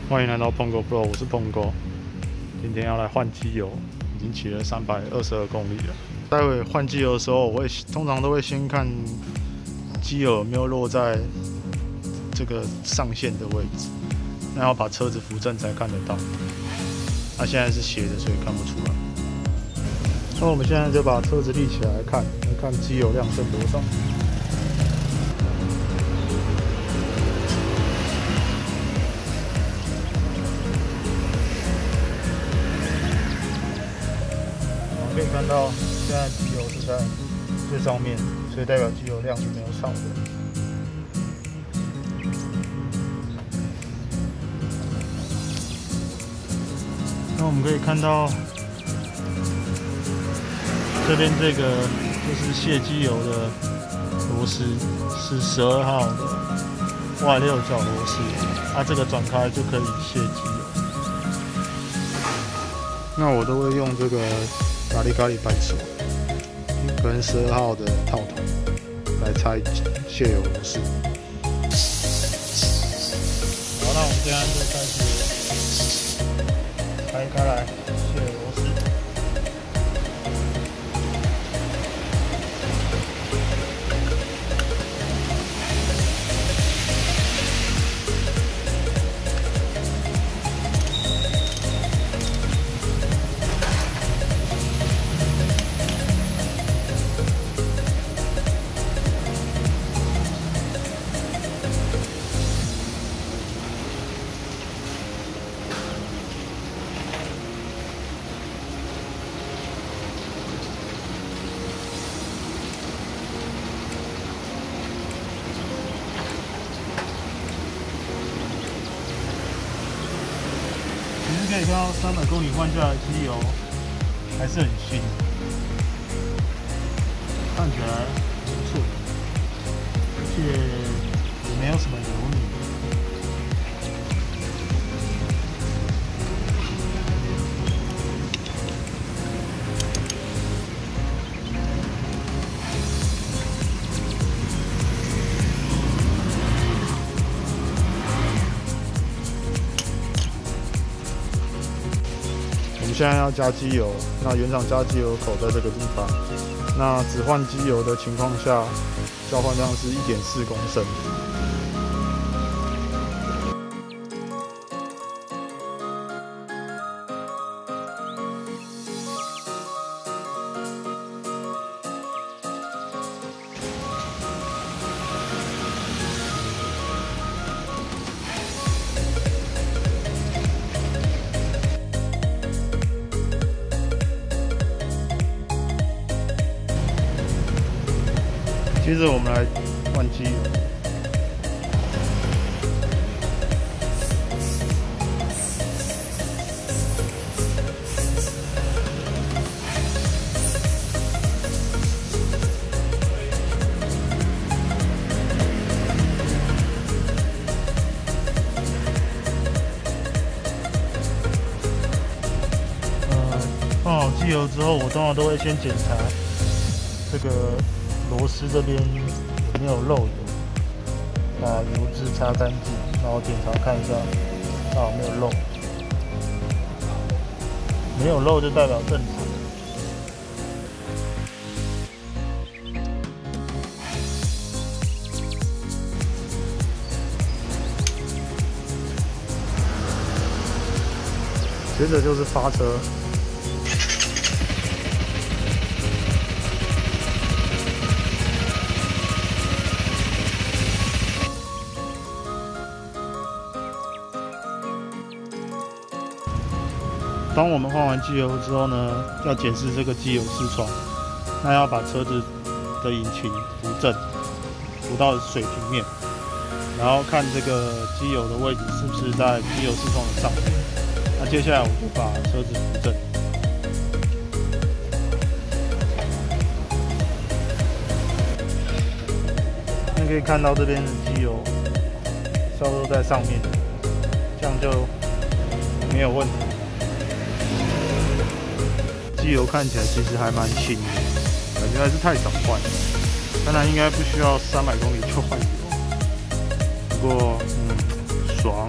欢迎来到Pongo Pro， 我是 Pongo。今天要来换机油，已经骑了322公里了。待会换机油的时候，我通常都会先看机油有没有落在这个上限的位置，那要把车子扶正才看得到。那现在是斜的，所以看不出来。那我们现在就把车子立起来看，看机油量剩多少。可以看到，现在机油是在最上面，所以代表机油量是没有少的。那我们可以看到，这边这个就是卸机油的螺丝，是12号的外6角螺丝，它这个转开就可以卸机油。那我都会用这个咖喱扳手跟12号的套筒来拆卸油螺丝。好，那我们现在就开始拆开来卸螺丝。可以看到300公里换下来的机油还是很新，看起来不错，而且也没有什么油腻。现在要加机油，那原厂加机油口在这个地方。那只换机油的情况下，交换量是1.4公升。接着我们来换机油。换好机油之后，我通常都会先检查这个螺丝这边有没有漏油，把油脂擦干净，然后检查看一下它有没有漏，没有漏就代表正常。接着就是发车。当我们换完机油之后呢，要检视这个机油视窗，那要把车子的引擎扶正，扶到水平面，然后看这个机油的位置是不是在机油视窗的上面。那接下来我就把车子扶正。你可以看到这边的机油稍微在上面，这样就没有问题。机油看起来其实还蛮新的，感觉还是太少换。当然应该不需要300公里就换油，不过爽。